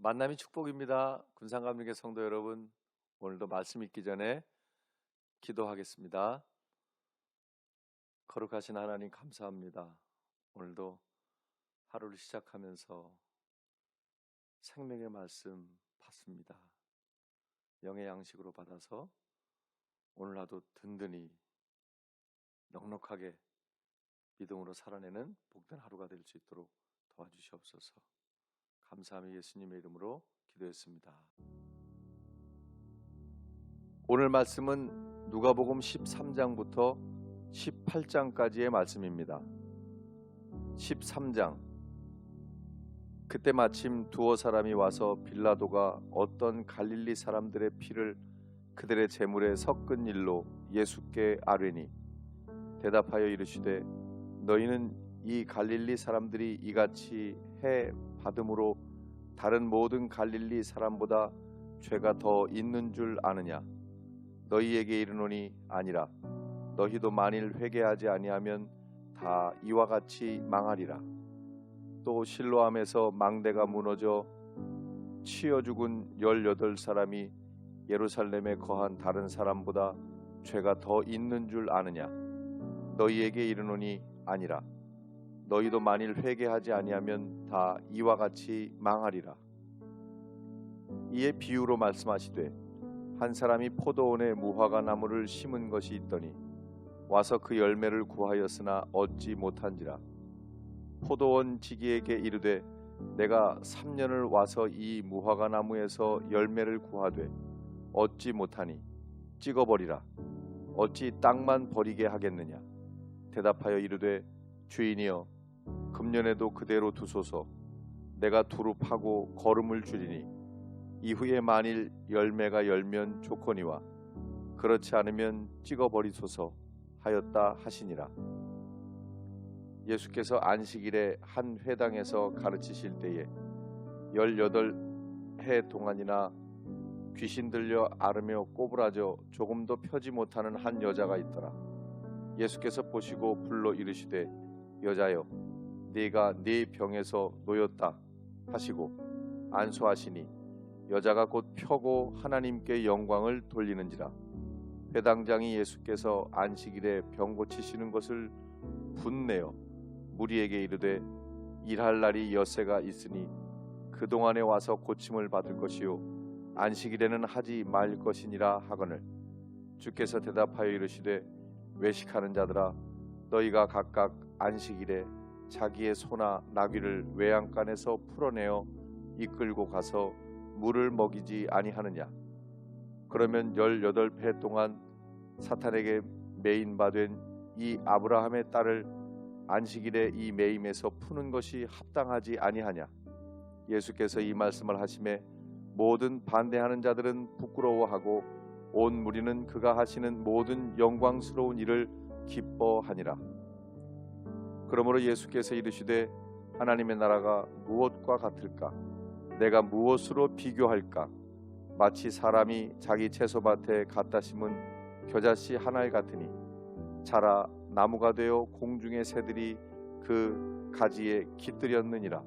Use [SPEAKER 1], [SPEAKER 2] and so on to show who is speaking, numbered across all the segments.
[SPEAKER 1] 만남이 축복입니다. 군산감리교 성도 여러분, 오늘도 말씀 읽기 전에 기도하겠습니다. 거룩하신 하나님 감사합니다. 오늘도 하루를 시작하면서 생명의 말씀 받습니다. 영의 양식으로 받아서 오늘 하루 든든히 넉넉하게 믿음으로 살아내는 복된 하루가 될 수 있도록 도와주시옵소서. 감사하며 예수님의 이름으로 기도했습니다. 오늘 말씀은 누가복음 13장부터 18장까지의 말씀입니다. 13장. 그때 마침 두어 사람이 와서 빌라도가 어떤 갈릴리 사람들의 피를 그들의 제물에 섞은 일로 예수께 아뢰니 대답하여 이르시되 너희는 이 갈릴리 사람들이 이같이 해 받음으로 다른 모든 갈릴리 사람보다 죄가 더 있는 줄 아느냐? 너희에게 이르노니 아니라. 너희도 만일 회개하지 아니하면 다 이와 같이 망하리라. 또 실로암에서 망대가 무너져 치여 죽은 18사람이 예루살렘에 거한 다른 사람보다 죄가 더 있는 줄 아느냐? 너희에게 이르노니 아니라. 너희도 만일 회개하지 아니하면 다 이와 같이 망하리라. 이에 비유로 말씀하시되 한 사람이 포도원에 무화과 나무를 심은 것이 있더니 와서 그 열매를 구하였으나 얻지 못한지라. 포도원 지기에게 이르되 내가 3년을 와서 이 무화과 나무에서 열매를 구하되 얻지 못하니 찍어버리라. 어찌 땅만 버리게 하겠느냐? 대답하여 이르되 주인이여 금년에도 그대로 두소서. 내가 두루 파고 거름을 주리니 이후에 만일 열매가 열면 좋거니와 그렇지 않으면 찍어버리소서 하였다 하시니라. 예수께서 안식일에 한 회당에서 가르치실 때에 18해 동안이나 귀신 들려 앓으며 꼬부라져 조금도 펴지 못하는 한 여자가 있더라. 예수께서 보시고 불러 이르시되 여자여 네가 네 병에서 놓였다 하시고 안수하시니 여자가 곧 펴고 하나님께 영광을 돌리는지라. 회당장이 예수께서 안식일에 병 고치시는 것을 분내어 무리에게 이르되 일할 날이 엿새가 있으니 그동안에 와서 고침을 받을 것이요 안식일에는 하지 말 것이니라 하거늘 주께서 대답하여 이르시되 외식하는 자들아 너희가 각각 안식일에 자기의 소나 나귀를 외양간에서 풀어내어 이끌고 가서 물을 먹이지 아니하느냐? 그러면 18해 동안 사탄에게 매인 바 된 이 아브라함의 딸을 안식일에 이 매임에서 푸는 것이 합당하지 아니하냐? 예수께서 이 말씀을 하심에 모든 반대하는 자들은 부끄러워하고 온 무리는 그가 하시는 모든 영광스러운 일을 기뻐하니라. 그러므로 예수께서 이르시되 하나님의 나라가 무엇과 같을까? 내가 무엇으로 비교할까? 마치 사람이 자기 채소밭에 갖다 심은 겨자씨 하나에 같으니 자라 나무가 되어 공중의 새들이 그 가지에 깃들였느니라.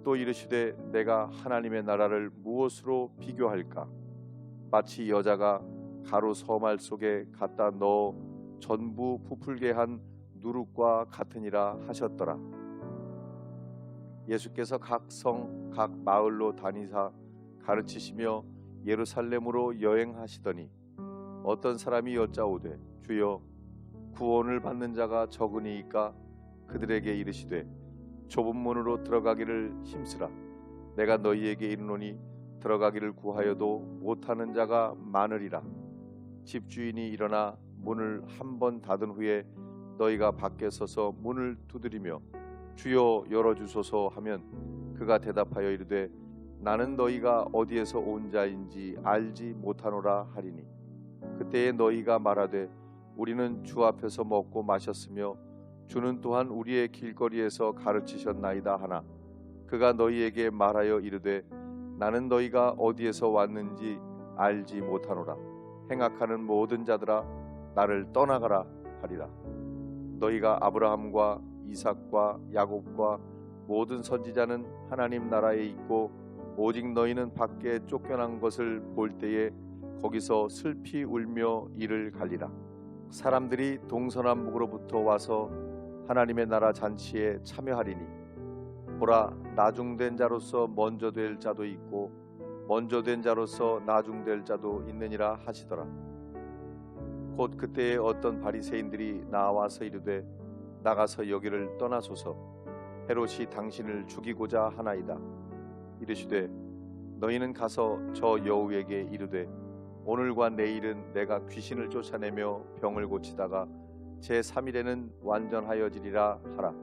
[SPEAKER 1] 또 이르시되 내가 하나님의 나라를 무엇으로 비교할까? 마치 여자가 가루 서말 속에 갖다 넣어 전부 부풀게 한 누룩과 같으니라 하셨더라. 예수께서 각 성, 각 마을로 다니사 가르치시며 예루살렘으로 여행하시더니 어떤 사람이 여짜오되 주여 구원을 받는 자가 적으니이까? 그들에게 이르시되 좁은 문으로 들어가기를 힘쓰라. 내가 너희에게 이르노니 들어가기를 구하여도 못하는 자가 많으리라. 집주인이 일어나 문을 한 번 닫은 후에 너희가 밖에 서서 문을 두드리며 주여 열어주소서 하면 그가 대답하여 이르되 나는 너희가 어디에서 온 자인지 알지 못하노라 하리니 그때에 너희가 말하되 우리는 주 앞에서 먹고 마셨으며 주는 또한 우리의 길거리에서 가르치셨나이다 하나 그가 너희에게 말하여 이르되 나는 너희가 어디에서 왔는지 알지 못하노라. 행악하는 모든 자들아 나를 떠나가라 하리라. 너희가 아브라함과 이삭과 야곱과 모든 선지자는 하나님 나라에 있고 오직 너희는 밖에 쫓겨난 것을 볼 때에 거기서 슬피 울며 이를 갈리라. 사람들이 동서남북으로부터 와서 하나님의 나라 잔치에 참여하리니 보라, 나중된 자로서 먼저 될 자도 있고 먼저 된 자로서 나중될 자도 있느니라 하시더라. 곧 그때에 어떤 바리새인들이 나와서 이르되 나가서 여기를 떠나소서, 헤롯이 당신을 죽이고자 하나이다. 이르시되 너희는 가서 저 여우에게 이르되 오늘과 내일은 내가 귀신을 쫓아내며 병을 고치다가 제3일에는 완전하여지리라 하라.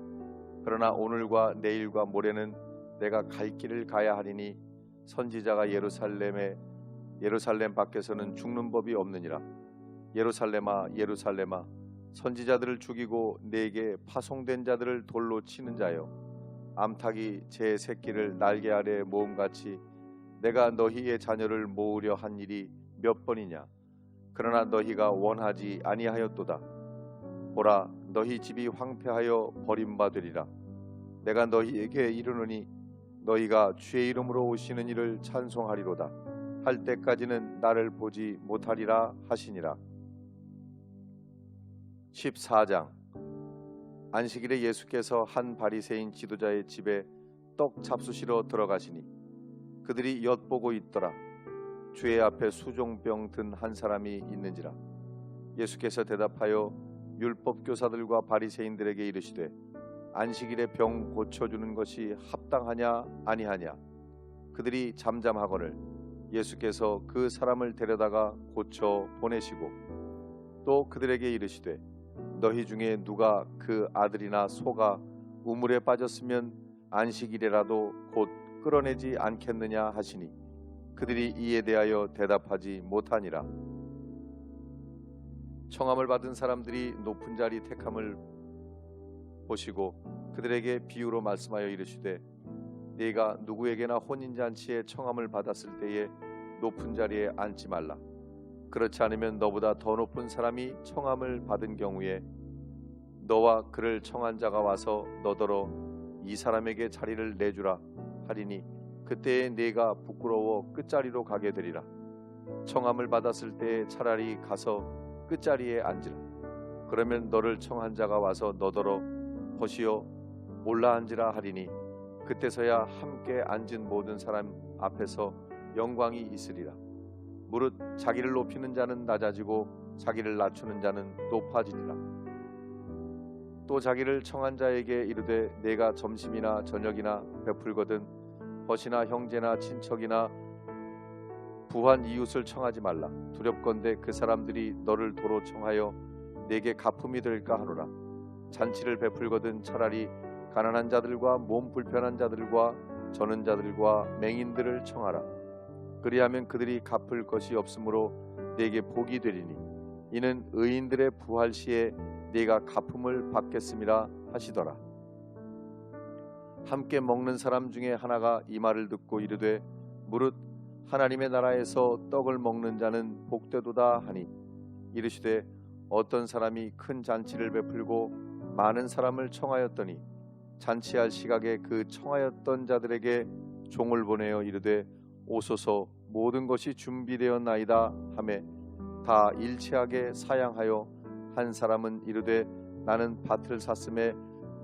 [SPEAKER 1] 그러나 오늘과 내일과 모레는 내가 갈 길을 가야 하리니 선지자가 예루살렘 밖에서는 죽는 법이 없느니라. 예루살렘아 예루살렘아, 선지자들을 죽이고 내게 파송된 자들을 돌로 치는 자여, 암탉이 제 새끼를 날개 아래 모음같이 내가 너희의 자녀를 모으려 한 일이 몇 번이냐. 그러나 너희가 원하지 아니하였도다. 보라, 너희 집이 황폐하여 버림받으리라. 내가 너희에게 이르노니 너희가 주의 이름으로 오시는 이를 찬송하리로다. 할 때까지는 나를 보지 못하리라 하시니라. 14장. 안식일에 예수께서 한 바리새인 지도자의 집에 떡 잡수시러 들어가시니 그들이 엿보고 있더라. 주의 앞에 수종병 든 한 사람이 있는지라. 예수께서 대답하여 율법 교사들과 바리새인들에게 이르시되 안식일에 병 고쳐주는 것이 합당하냐 아니하냐. 그들이 잠잠하거늘 예수께서 그 사람을 데려다가 고쳐 보내시고 또 그들에게 이르시되 너희 중에 누가 그 아들이나 소가 우물에 빠졌으면 안식일에라도 곧 끌어내지 않겠느냐 하시니 그들이 이에 대하여 대답하지 못하니라. 청함을 받은 사람들이 높은 자리 택함을 보시고 그들에게 비유로 말씀하여 이르시되 네가 누구에게나 혼인잔치에 청함을 받았을 때에 높은 자리에 앉지 말라. 그렇지 않으면 너보다 더 높은 사람이 청함을 받은 경우에 너와 그를 청한 자가 와서 너더러 이 사람에게 자리를 내주라 하리니 그때에 네가 부끄러워 끝자리로 가게 되리라. 청함을 받았을 때에 차라리 가서 끝자리에 앉으라. 그러면 너를 청한 자가 와서 너더러 보시어 올라앉으라 하리니 그때서야 함께 앉은 모든 사람 앞에서 영광이 있으리라. 무릇 자기를 높이는 자는 낮아지고 자기를 낮추는 자는 높아지리라. 또 자기를 청한 자에게 이르되 내가 점심이나 저녁이나 베풀거든 벗이나 형제나 친척이나 부한 이웃을 청하지 말라. 두렵건대 그 사람들이 너를 도로 청하여 내게 가품이 될까 하노라. 잔치를 베풀거든 차라리 가난한 자들과 몸 불편한 자들과 저는 자들과 맹인들을 청하라. 그리하면 그들이 갚을 것이 없으므로 내게 복이 되리니 이는 의인들의 부활 시에 네가 가품을 받겠음이라 하시더라. 함께 먹는 사람 중에 하나가 이 말을 듣고 이르되 무릇 하나님의 나라에서 떡을 먹는 자는 복되도다 하니 이르시되 어떤 사람이 큰 잔치를 베풀고 많은 사람을 청하였더니 잔치할 시각에 그 청하였던 자들에게 종을 보내어 이르되 오소서 모든 것이 준비되었나이다 하매 다 일치하게 사양하여 한 사람은 이르되 나는 밭을 샀음에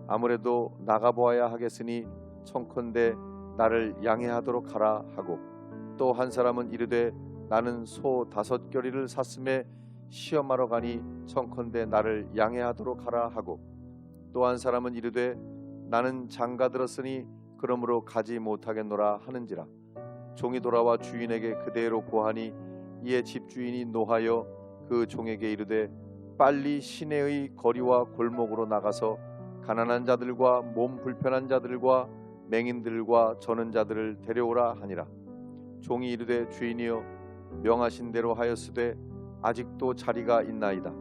[SPEAKER 1] 아무래도 나가보아야 하겠으니 청컨대 나를 양해하도록 하라 하고 또 한 사람은 이르되 나는 소 5겨리를 샀음에 시험하러 가니 청컨대 나를 양해하도록 하라 하고 또 한 사람은 이르되 나는 장가 들었으니 그러므로 가지 못하겠노라 하는지라. 종이 돌아와 주인에게 그대로 고하니 이에 집주인이 노하여 그 종에게 이르되 빨리 시내의 거리와 골목으로 나가서 가난한 자들과 몸 불편한 자들과 맹인들과 저는 자들을 데려오라 하니라. 종이 이르되 주인이여 명하신 대로 하였으되 아직도 자리가 있나이다.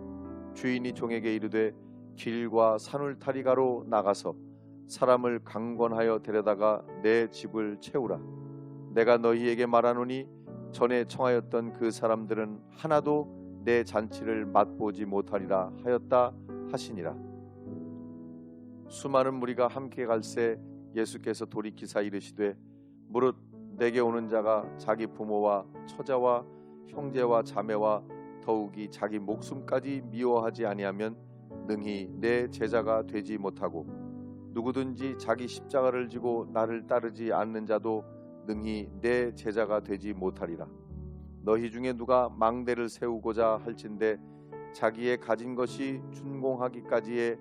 [SPEAKER 1] 주인이 종에게 이르되 길과 산울타리가로 나가서 사람을 강권하여 데려다가 내 집을 채우라. 내가 너희에게 말하노니 전에 청하였던 그 사람들은 하나도 내 잔치를 맛보지 못하리라 하였다 하시니라. 수많은 무리가 함께 갈새 예수께서 돌이키사 이르시되 무릇 내게 오는 자가 자기 부모와 처자와 형제와 자매와 더욱이 자기 목숨까지 미워하지 아니하면 능히 내 제자가 되지 못하고, 누구든지 자기 십자가를 지고 나를 따르지 않는 자도 능히 내 제자가 되지 못하리라. 너희 중에 누가 망대를 세우고자 할진대 자기의 가진 것이 준공하기까지에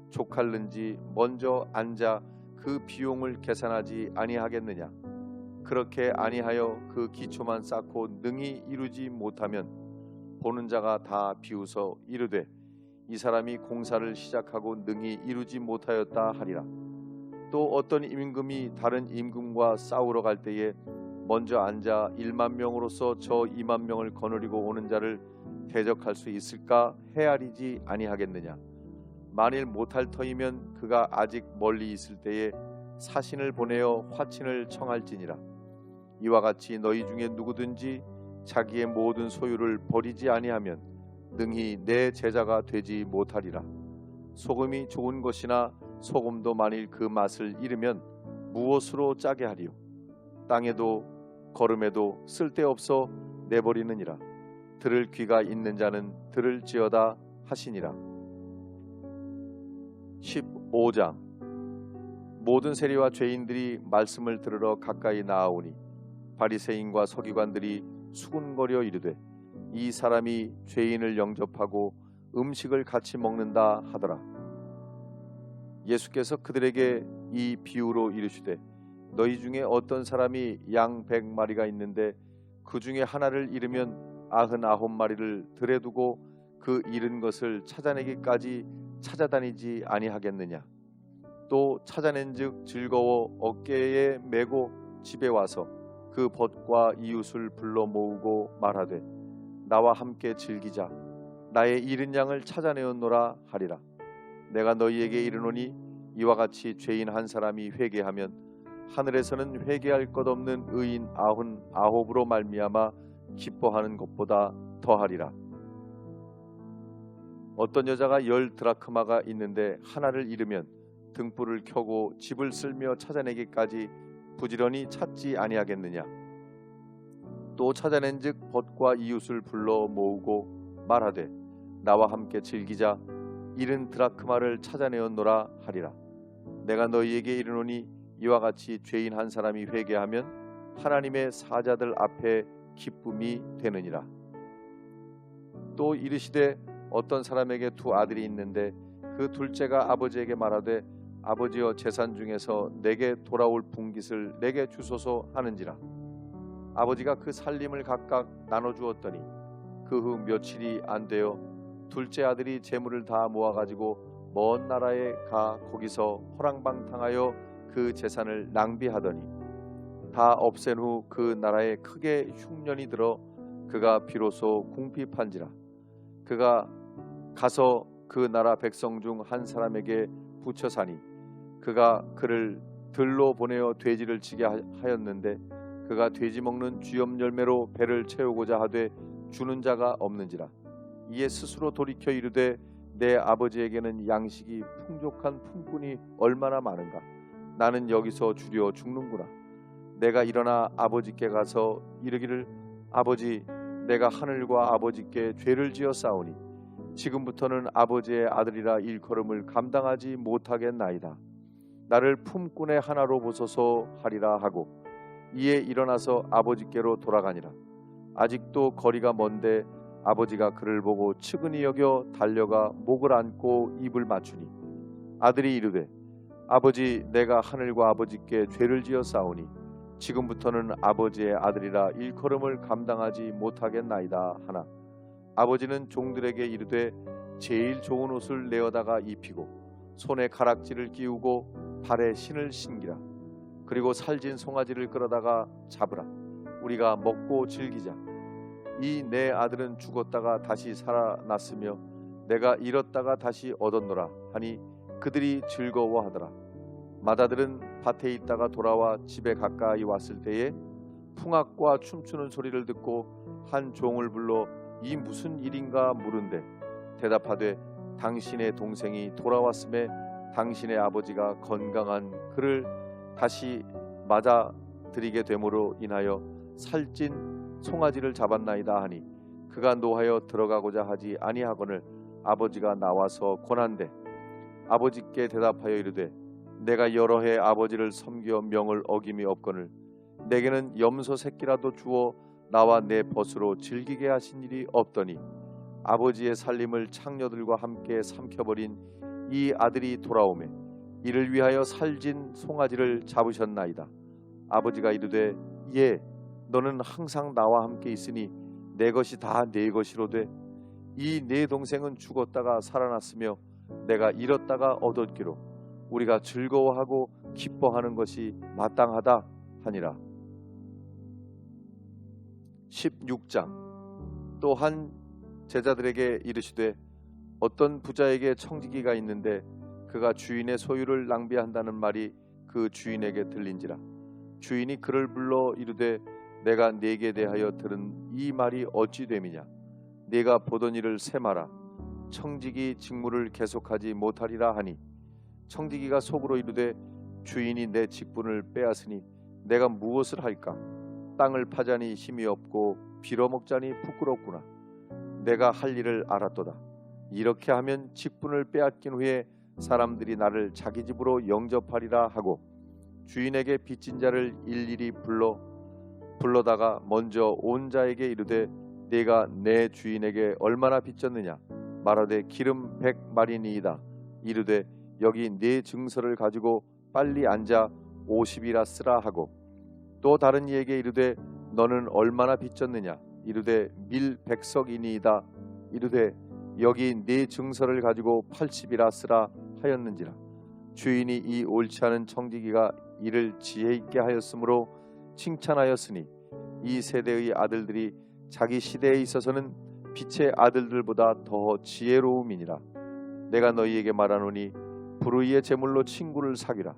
[SPEAKER 1] 족할는지 먼저 앉아 그 비용을 계산하지 아니하겠느냐. 그렇게 아니하여 그 기초만 쌓고 능히 이루지 못하면 보는 자가 다 비웃어 이르되 이 사람이 공사를 시작하고 능히 이루지 못하였다 하리라. 또 어떤 임금이 다른 임금과 싸우러 갈 때에 먼저 앉아 1만 명으로서 저 2만 명을 거느리고 오는 자를 대적할 수 있을까 헤아리지 아니하겠느냐. 만일 못할 터이면 그가 아직 멀리 있을 때에 사신을 보내어 화친을 청할지니라. 이와 같이 너희 중에 누구든지 자기의 모든 소유를 버리지 아니하면 능히 내 제자가 되지 못하리라. 소금이 좋은 것이나 소금도 만일 그 맛을 잃으면 무엇으로 짜게 하리요. 땅에도 거름에도 쓸데없어 내버리느니라. 들을 귀가 있는 자는 들을지어다 하시니라. 15장. 모든 세리와 죄인들이 말씀을 들으러 가까이 나아오니 바리새인과 서기관들이 수군거려 이르되 이 사람이 죄인을 영접하고 음식을 같이 먹는다 하더라. 예수께서 그들에게 이 비유로 이르시되 너희 중에 어떤 사람이 양 100마리가 있는데 그 중에 하나를 잃으면 99마리를 들에 두고 그 잃은 것을 찾아내기까지 찾아다니지 아니하겠느냐. 또 찾아낸즉 즐거워 어깨에 메고 집에 와서 그 벗과 이웃을 불러 모으고 말하되 나와 함께 즐기자. 나의 잃은 양을 찾아내었노라 하리라. 내가 너희에게 이르노니 이와 같이 죄인 한 사람이 회개하면 하늘에서는 회개할 것 없는 의인 99으로 말미암아 기뻐하는 것보다 더하리라. 어떤 여자가 10드라크마가 있는데 하나를 잃으면 등불을 켜고 집을 쓸며 찾아내기까지 부지런히 찾지 아니하겠느냐. 또 찾아낸즉 벗과 이웃을 불러 모으고 말하되 나와 함께 즐기자. 잃은 드라크마를 찾아내었노라 하리라. 내가 너희에게 이르노니 이와 같이 죄인 한 사람이 회개하면 하나님의 사자들 앞에 기쁨이 되느니라. 또 이르시되 어떤 사람에게 2 아들이 있는데 그 둘째가 아버지에게 말하되 아버지여 재산 중에서 내게 돌아올 분깃을 내게 주소서 하는지라. 아버지가 그 살림을 각각 나눠주었더니 그 후 며칠이 안 되어 둘째 아들이 재물을 다 모아가지고 먼 나라에 가 거기서 허랑방탕하여 그 재산을 낭비하더니 다 없앤 후 그 나라에 크게 흉년이 들어 그가 비로소 궁핍한지라. 그가 가서 그 나라 백성 중 한 사람에게 붙여 사니 그가 그를 들로 보내어 돼지를 치게 하였는데 그가 돼지 먹는 쥐염 열매로 배를 채우고자 하되 주는 자가 없는지라. 이에 스스로 돌이켜 이르되 내 아버지에게는 양식이 풍족한 품꾼이 얼마나 많은가. 나는 여기서 주려 죽는구나. 내가 일어나 아버지께 가서 이르기를 아버지 내가 하늘과 아버지께 죄를 지어 싸우니 지금부터는 아버지의 아들이라 일컬음을 감당하지 못하겠나이다. 나를 품꾼의 하나로 보소서 하리라 하고 이에 일어나서 아버지께로 돌아가니라. 아직도 거리가 먼데 아버지가 그를 보고 측은히 여겨 달려가 목을 안고 입을 맞추니 아들이 이르되 아버지 내가 하늘과 아버지께 죄를 지어 싸우니 지금부터는 아버지의 아들이라 일컬음을 감당하지 못하겠나이다 하나 아버지는 종들에게 이르되 제일 좋은 옷을 내어다가 입히고 손에 가락지를 끼우고 발에 신을 신기라. 그리고 살진 송아지를 끌어다가 잡으라. 우리가 먹고 즐기자. 이 내 아들은 죽었다가 다시 살아났으며 내가 잃었다가 다시 얻었노라 하니 그들이 즐거워하더라. 맏아들은 밭에 있다가 돌아와 집에 가까이 왔을 때에 풍악과 춤추는 소리를 듣고 한 종을 불러 이 무슨 일인가 물은데 대답하되 당신의 동생이 돌아왔음에 당신의 아버지가 건강한 그를 다시 맞아 드리게 됨으로 인하여 살찐 송아지를 잡았나이다 하니 그가 노하여 들어가고자 하지 아니하거늘 아버지가 나와서 권한대 아버지께 대답하여 이르되 내가 여러 해 아버지를 섬겨 명을 어김이 없거늘 내게는 염소 새끼라도 주어 나와 내 벗으로 즐기게 하신 일이 없더니 아버지의 살림을 창녀들과 함께 삼켜버린 이 아들이 돌아오매 이를 위하여 살진 송아지를 잡으셨나이다. 아버지가 이르되 예 너는 항상 나와 함께 있으니 내 것이 다 네 것이로되 이 네 동생은 죽었다가 살아났으며 내가 잃었다가 얻었기로 우리가 즐거워하고 기뻐하는 것이 마땅하다 하니라. 16장. 또 한 제자들에게 이르시되 어떤 부자에게 청지기가 있는데 그가 주인의 소유를 낭비한다는 말이 그 주인에게 들린지라. 주인이 그를 불러 이르되 내가 네게 대하여 들은 이 말이 어찌 됨이냐. 네가 보던 일을 세마라. 청지기 직무를 계속하지 못하리라 하니 청지기가 속으로 이르되 주인이 내 직분을 빼앗으니 내가 무엇을 할까. 땅을 파자니 힘이 없고 빌어먹자니 부끄럽구나. 내가 할 일을 알았도다. 이렇게 하면 직분을 빼앗긴 후에 사람들이 나를 자기 집으로 영접하리라 하고 주인에게 빚진 자를 일일이 불러다가 먼저 온 자에게 이르되 네가 내 주인에게 얼마나 빚졌느냐. 말하되 기름 100마리니이다. 이르되 여기 네 증서를 가지고 빨리 앉아 50이라 쓰라 하고 또 다른 이에게 이르되 너는 얼마나 빚졌느냐. 이르되 밀 100석이니이다. 이르되 여기 네 증서를 가지고 80이라 쓰라 하였는지라. 주인이 이 옳지 않은 청지기가 이를 지혜 있게 하였으므로 칭찬하였으니 이 세대의 아들들이 자기 시대에 있어서는 빛의 아들들보다 더 지혜로움이니라. 내가 너희에게 말하노니 불의의 재물로 친구를 사귀라.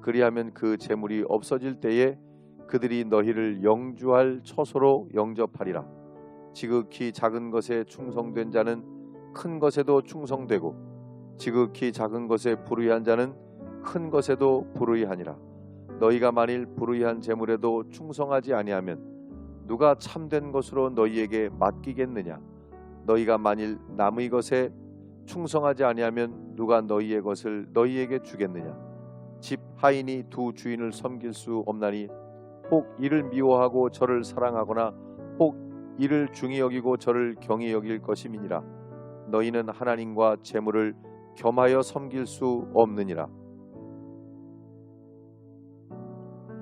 [SPEAKER 1] 그리하면 그 재물이 없어질 때에 그들이 너희를 영주할 처소로 영접하리라. 지극히 작은 것에 충성된 자는 큰 것에도 충성되고 지극히 작은 것에 불의한 자는 큰 것에도 불의하니라. 너희가 만일 불의한 재물에도 충성하지 아니하면 누가 참된 것으로 너희에게 맡기겠느냐. 너희가 만일 남의 것에 충성하지 아니하면 누가 너희의 것을 너희에게 주겠느냐. 집 하인이 두 주인을 섬길 수 없나니 혹 이를 미워하고 저를 사랑하거나 혹 이를 중히 여기고 저를 경히 여길 것임이니라. 너희는 하나님과 재물을 겸하여 섬길 수 없느니라.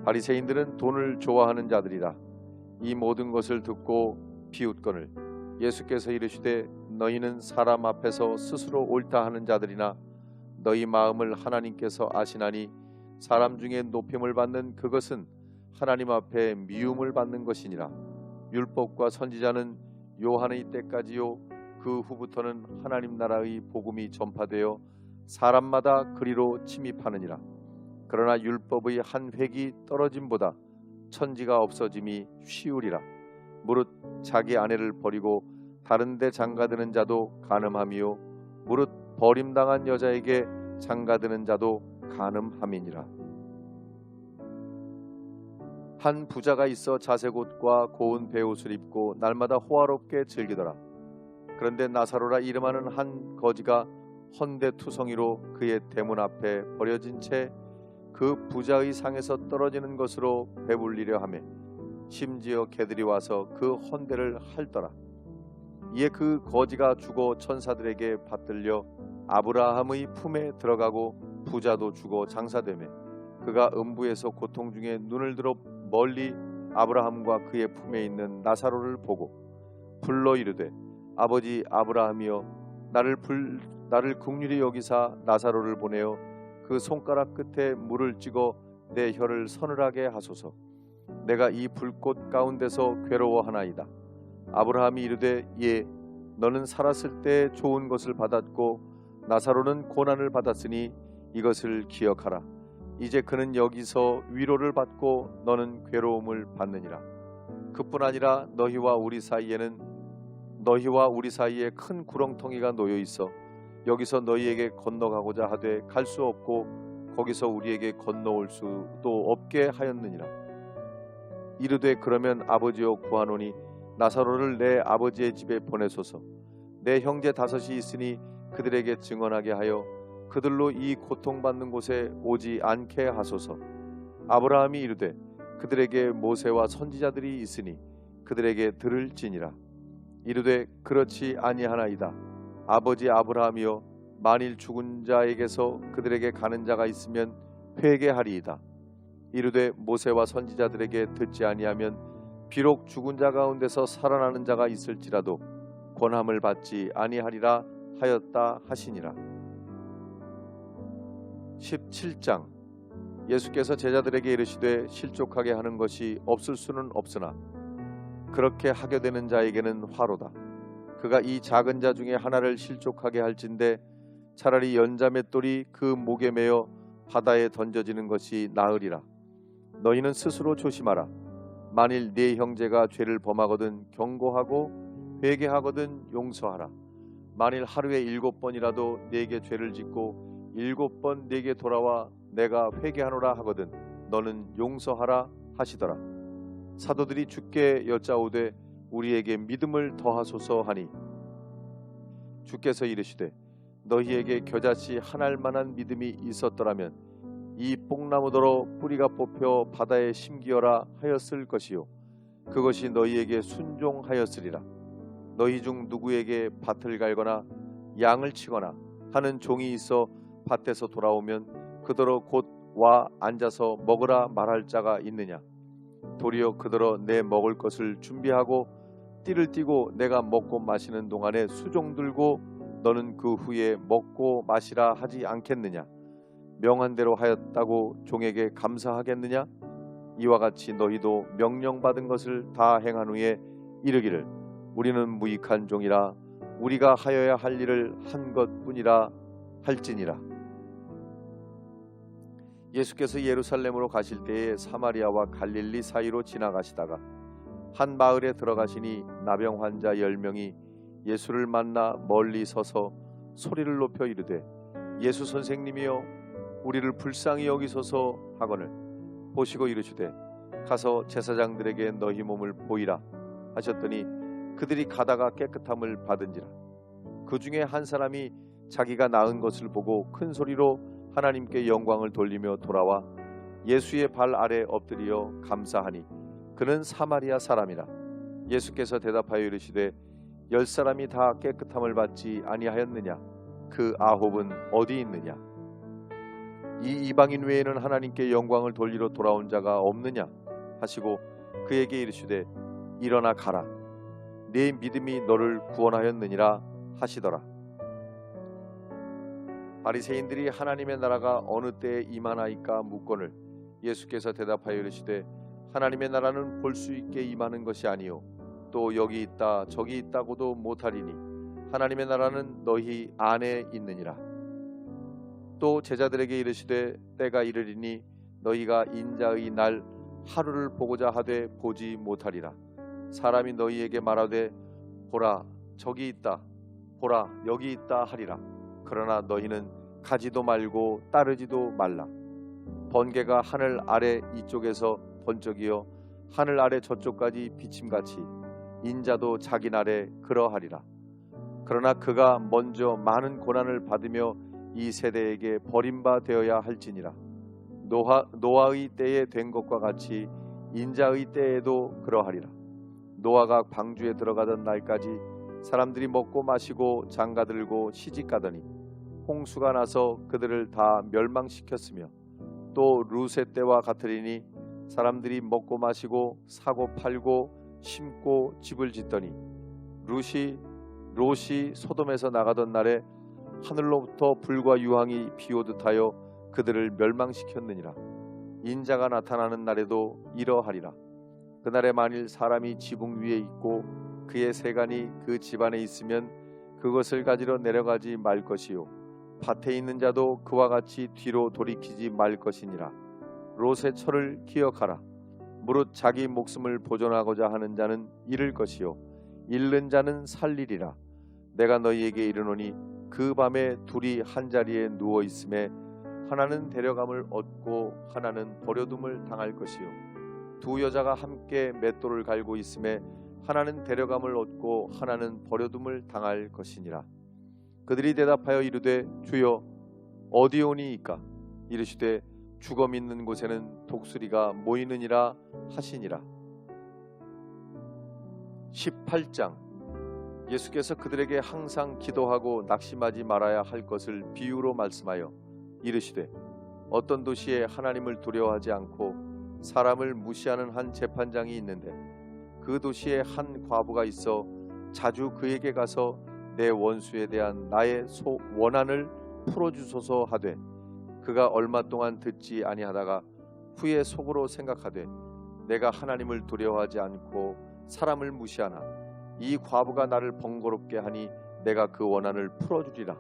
[SPEAKER 1] 바리새인들은 돈을 좋아하는 자들이라. 이 모든 것을 듣고 비웃거늘 예수께서 이르시되 너희는 사람 앞에서 스스로 옳다 하는 자들이나 너희 마음을 하나님께서 아시나니 사람 중에 높임을 받는 그것은 하나님 앞에 미움을 받는 것이니라. 율법과 선지자는 요한의 때까지요 그 후부터는 하나님 나라의 복음이 전파되어 사람마다 그리로 침입하느니라. 그러나 율법의 한 획이 떨어짐보다 천지가 없어짐이 쉬우리라. 무릇 자기 아내를 버리고 다른 데 장가드는 자도 간음함이요 무릇 버림당한 여자에게 장가드는 자도 간음함이니라. 한 부자가 있어 자색옷과 고운 베옷을 입고 날마다 호화롭게 즐기더라. 그런데 나사로라 이름하는 한 거지가 헌데투성이로 그의 대문 앞에 버려진 채 그 부자의 상에서 떨어지는 것으로 배불리려 하며 심지어 개들이 와서 그 헌데를 핥더라. 이에 그 거지가 죽어 천사들에게 받들려 아브라함의 품에 들어가고 부자도 죽어 장사되매 그가 음부에서 고통 중에 눈을 들어 멀리 아브라함과 그의 품에 있는 나사로를 보고 불러 이르되 아버지 아브라함이여 나를 긍휼히 여기사 나사로를 보내어 그 손가락 끝에 물을 찍어 내 혀를 서늘하게 하소서. 내가 이 불꽃 가운데서 괴로워하나이다. 아브라함이 이르되 예 너는 살았을 때 좋은 것을 받았고 나사로는 고난을 받았으니 이것을 기억하라. 이제 그는 여기서 위로를 받고 너는 괴로움을 받느니라. 그뿐 아니라 너희와 우리 사이에 큰 구렁텅이가 놓여 있어 여기서 너희에게 건너가고자 하되 갈 수 없고 거기서 우리에게 건너올 수도 없게 하였느니라. 이르되 그러면 아버지여 구하노니 나사로를 내 아버지의 집에 보내소서. 내 형제 5이 있으니 그들에게 증언하게 하여 그들로 이 고통받는 곳에 오지 않게 하소서. 아브라함이 이르되 그들에게 모세와 선지자들이 있으니 그들에게 들을지니라. 이르되 그렇지 아니하나이다. 아버지 아브라함이여 만일 죽은 자에게서 그들에게 가는 자가 있으면 회개하리이다. 이르되 모세와 선지자들에게 듣지 아니하면 비록 죽은 자 가운데서 살아나는 자가 있을지라도 권함을 받지 아니하리라 하였다 하시니라. 17장. 예수께서 제자들에게 이르시되 실족하게 하는 것이 없을 수는 없으나 그렇게 하게 되는 자에게는 화로다. 그가 이 작은 자 중에 하나를 실족하게 할진대 차라리 연자 맷돌이 그 목에 매어 바다에 던져지는 것이 나으리라. 너희는 스스로 조심하라. 만일 네 형제가 죄를 범하거든 경고하고 회개하거든 용서하라. 만일 하루에 7번이라도 네게 죄를 짓고 7번 네게 돌아와 내가 회개하노라 하거든 너는 용서하라 하시더라. 사도들이 주께 여짜오되 우리에게 믿음을 더하소서 하니 주께서 이르시되 너희에게 겨자씨 한 알만한 믿음이 있었더라면 이 뽕나무더러 뿌리가 뽑혀 바다에 심기어라 하였을 것이요 그것이 너희에게 순종하였으리라. 너희 중 누구에게 밭을 갈거나 양을 치거나 하는 종이 있어 밭에서 돌아오면 그더러 곧 와 앉아서 먹으라 말할 자가 있느냐. 도리어 그더러 내 먹을 것을 준비하고 띠를 띠고 내가 먹고 마시는 동안에 수종 들고 너는 그 후에 먹고 마시라 하지 않겠느냐. 명한 대로 하였다고 종에게 감사하겠느냐. 이와 같이 너희도 명령받은 것을 다 행한 후에 이르기를 우리는 무익한 종이라 우리가 하여야 할 일을 한 것뿐이라 할지니라. 예수께서 예루살렘으로 가실 때에 사마리아와 갈릴리 사이로 지나가시다가 한 마을에 들어가시니 나병 환자 10명이 예수를 만나 멀리 서서 소리를 높여 이르되 예수 선생님이여 우리를 불쌍히 여기소서 하거늘 보시고 이르시되 가서 제사장들에게 너희 몸을 보이라 하셨더니 그들이 가다가 깨끗함을 받은지라. 그 중에 한 사람이 자기가 나은 것을 보고 큰 소리로 하나님께 영광을 돌리며 돌아와 예수의 발 아래 엎드려 감사하니 그는 사마리아 사람이라. 예수께서 대답하여 이르시되 10사람이 다 깨끗함을 받지 아니하였느냐. 그 9은 어디 있느냐. 이 이방인 외에는 하나님께 영광을 돌리러 돌아온 자가 없느냐 하시고 그에게 이르시되 일어나 가라. 네 믿음이 너를 구원하였느니라 하시더라. 바리새인들이 하나님의 나라가 어느 때에 임하나이까 묻거늘 예수께서 대답하여 이르시되 하나님의 나라는 볼 수 있게 임하는 것이 아니요 또 여기 있다 저기 있다고도 못하리니 하나님의 나라는 너희 안에 있느니라. 또 제자들에게 이르시되 때가 이르리니 너희가 인자의 날 하루를 보고자 하되 보지 못하리라. 사람이 너희에게 말하되 보라 저기 있다 보라 여기 있다 하리라. 그러나 너희는 가지도 말고 따르지도 말라. 번개가 하늘 아래 이쪽에서 번쩍이어 하늘 아래 저쪽까지 비침같이 인자도 자기 날에 그러하리라. 그러나 그가 먼저 많은 고난을 받으며 이 세대에게 버림바 되어야 할지니라. 노아의 때에 된 것과 같이 인자의 때에도 그러하리라. 노아가 방주에 들어가던 날까지 사람들이 먹고 마시고 장가들고 시집가더니 홍수가 나서 그들을 다 멸망시켰으며 또 루세 때와 같으리니 사람들이 먹고 마시고 사고 팔고 심고 집을 짓더니 롯이 소돔에서 나가던 날에 하늘로부터 불과 유황이 비오듯 하여 그들을 멸망시켰느니라. 인자가 나타나는 날에도 이러하리라. 그날에 만일 사람이 지붕 위에 있고 그의 세간이 그 집안에 있으면 그것을 가지러 내려가지 말 것이요 밭에 있는 자도 그와 같이 뒤로 돌이키지 말 것이니라. 롯의 철을 기억하라. 무릇 자기 목숨을 보존하고자 하는 자는 잃을 것이요 잃는 자는 살리리라. 내가 너희에게 이르노니 그 밤에 둘이 한 자리에 누워 있음에 하나는 데려감을 얻고 하나는 버려둠을 당할 것이요 두 여자가 함께 맷돌을 갈고 있음에 하나는 데려감을 얻고 하나는 버려둠을 당할 것이니라. 그들이 대답하여 이르되 주여 어디 오니이까? 이르시되 죽어 있는 곳에는 독수리가 모이느니라 하시니라. 18장. 예수께서 그들에게 항상 기도하고 낙심하지 말아야 할 것을 비유로 말씀하여 이르시되 어떤 도시에 하나님을 두려워하지 않고 사람을 무시하는 한 재판장이 있는데 그 도시에 한 과부가 있어 자주 그에게 가서 내 원수에 대한 나의 원한을 풀어주소서 하되 그가 얼마 동안 듣지 아니하다가 후에 속으로 생각하되 내가 하나님을 두려워하지 않고 사람을 무시하나 이 과부가 나를 번거롭게 하니 내가 그 원한을 풀어주리라.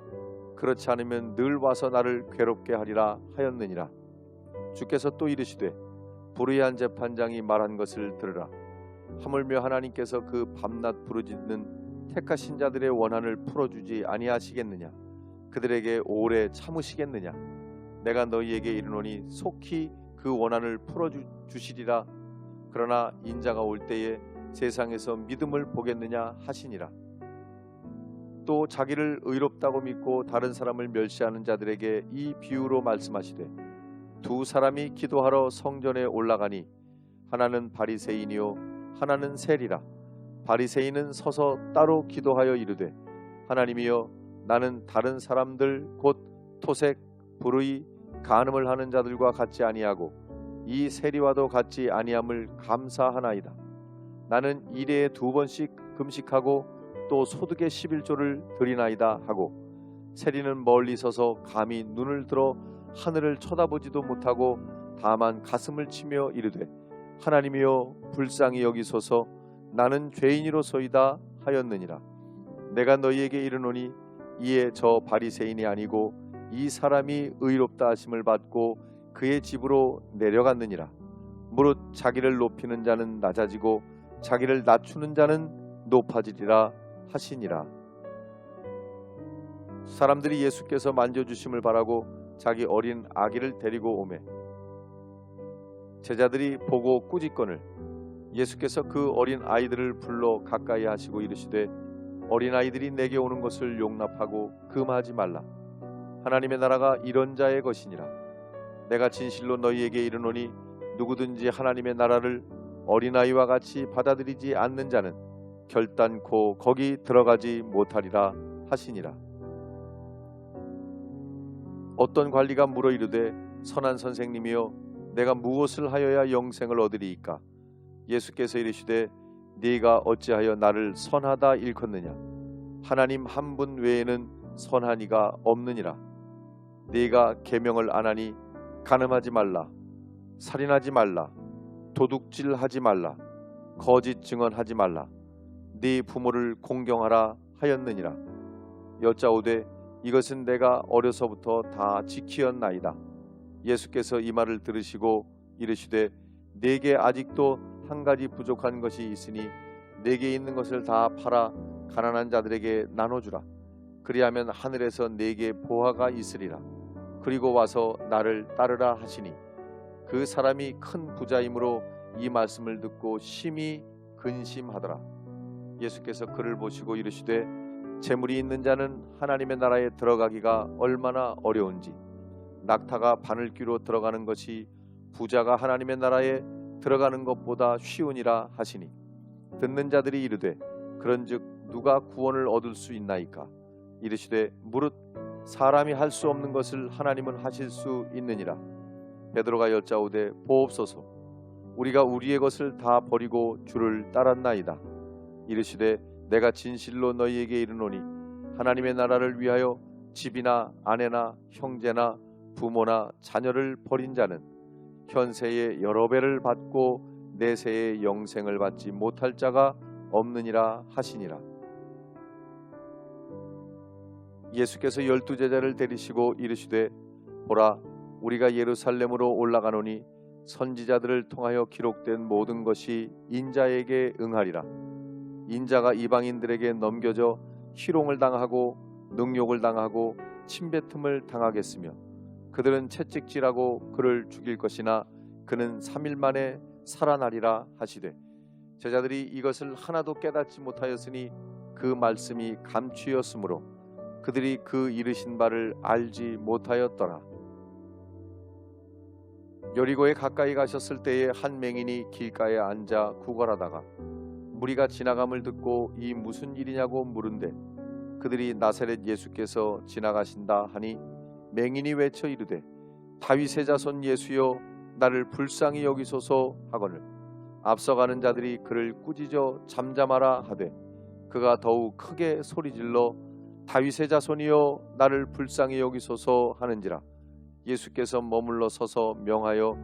[SPEAKER 1] 그렇지 않으면 늘 와서 나를 괴롭게 하리라 하였느니라. 주께서 또 이르시되 불의한 재판장이 말한 것을 들으라. 하물며 하나님께서 그 밤낮 부르짖는 택하신 자들의 원한을 풀어주지 아니하시겠느냐? 그들에게 오래 참으시겠느냐? 내가 너희에게 이르노니 속히 그 원한을 풀어주시리라. 그러나 인자가 올 때에 세상에서 믿음을 보겠느냐 하시니라. 또 자기를 의롭다고 믿고 다른 사람을 멸시하는 자들에게 이 비유로 말씀하시되 두 사람이 기도하러 성전에 올라가니 하나는 바리새인이요 하나는 세리라. 바리새인은 서서 따로 기도하여 이르되 하나님이여 나는 다른 사람들 곧 토색, 불의, 간음을 하는 자들과 같지 아니하고 이 세리와도 같지 아니함을 감사하나이다. 나는 일에 2번씩 금식하고 또 소득의 11조를 드리나이다 하고 세리는 멀리 서서 감히 눈을 들어 하늘을 쳐다보지도 못하고 다만 가슴을 치며 이르되 하나님이여 불쌍히 여기소서 나는 죄인이로소이다 하였느니라. 내가 너희에게 이르노니 이에 저 바리새인이 아니고 이 사람이 의롭다 하심을 받고 그의 집으로 내려갔느니라. 무릇 자기를 높이는 자는 낮아지고 자기를 낮추는 자는 높아지리라 하시니라. 사람들이 예수께서 만져주심을 바라고 자기 어린 아기를 데리고 오매 제자들이 보고 꾸짖거늘 예수께서 그 어린 아이들을 불러 가까이 하시고 이르시되 어린 아이들이 내게 오는 것을 용납하고 금하지 말라. 하나님의 나라가 이런 자의 것이니라. 내가 진실로 너희에게 이르노니 누구든지 하나님의 나라를 어린아이와 같이 받아들이지 않는 자는 결단코 거기 들어가지 못하리라 하시니라. 어떤 관리가 물어 이르되 선한 선생님이여 내가 무엇을 하여야 영생을 얻으리이까? 예수께서 이르시되 네가 어찌하여 나를 선하다 일컫느냐? 하나님 한 분 외에는 선한 이가 없느니라. 네가 계명을 안 하니 간음하지 말라, 살인하지 말라, 도둑질하지 말라, 거짓 증언하지 말라, 네 부모를 공경하라 하였느니라. 여짜오되 이것은 내가 어려서부터 다 지키었나이다. 예수께서 이 말을 들으시고 이르시되 네게 아직도 한 가지 부족한 것이 있으니 네게 있는 것을 다 팔아 가난한 자들에게 나눠주라. 그리하면 하늘에서 네게 보화가 있으리라. 그리고 와서 나를 따르라 하시니 그 사람이 큰 부자이므로 이 말씀을 듣고 심히 근심하더라. 예수께서 그를 보시고 이르시되 재물이 있는 자는 하나님의 나라에 들어가기가 얼마나 어려운지 낙타가 바늘귀로 들어가는 것이 부자가 하나님의 나라에 들어가는 것보다 쉬우니라 하시니 듣는 자들이 이르되 그런즉 누가 구원을 얻을 수 있나이까? 이르시되 무릇 사람이 할 수 없는 것을 하나님은 하실 수 있느니라. 베드로가 여짜오되 보옵소서 우리가 우리의 것을 다 버리고 주를 따랐나이다. 이르시되 내가 진실로 너희에게 이르노니 하나님의 나라를 위하여 집이나 아내나 형제나 부모나 자녀를 버린 자는 현세의 여러 배를 받고 내세의 영생을 받지 못할 자가 없느니라 하시니라. 예수께서 12제자를 데리시고 이르시되 보라 우리가 예루살렘으로 올라가노니 선지자들을 통하여 기록된 모든 것이 인자에게 응하리라. 인자가 이방인들에게 넘겨져 희롱을 당하고 능욕을 당하고 침뱉음을 당하겠으며 그들은 채찍질하고 그를 죽일 것이나 그는 3일 만에 살아나리라 하시되 제자들이 이것을 하나도 깨닫지 못하였으니 그 말씀이 감추였으므로 그들이 그 이르신 바를 알지 못하였더라. 여리고에 가까이 가셨을 때에 한 맹인이 길가에 앉아 구걸하다가 무리가 지나감을 듣고 이 무슨 일이냐고 물은데 그들이 나사렛 예수께서 지나가신다 하니 맹인이 외쳐 이르되 다윗의 자손 예수여 나를 불쌍히 여기소서 하거늘 앞서가는 자들이 그를 꾸짖어 잠잠하라 하되 그가 더욱 크게 소리질러 다윗의 자손이여 나를 불쌍히 여기소서 하는지라 예수께서 머물러 서서 명하여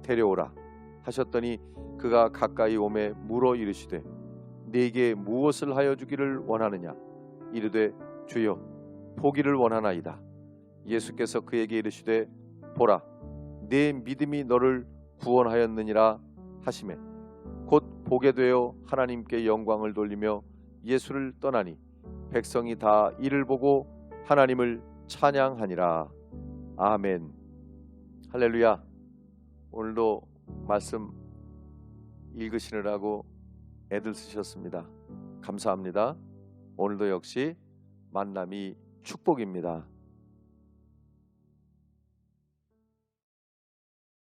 [SPEAKER 1] 데려오라 하셨더니 그가 가까이 오매 물어 이르시되 네게 무엇을 하여 주기를 원하느냐 이르되 주여 보기를 원하나이다. 예수께서 그에게 이르시되 보라 네 믿음이 너를 구원하였느니라 하시매 곧 보게 되어 하나님께 영광을 돌리며 예수를 떠나니 백성이 다 이를 보고 하나님을 찬양하니라. 아멘. 할렐루야. 오늘도 말씀 읽으시느라고 애들 쓰셨습니다. 감사합니다. 오늘도 역시 만남이 축복입니다.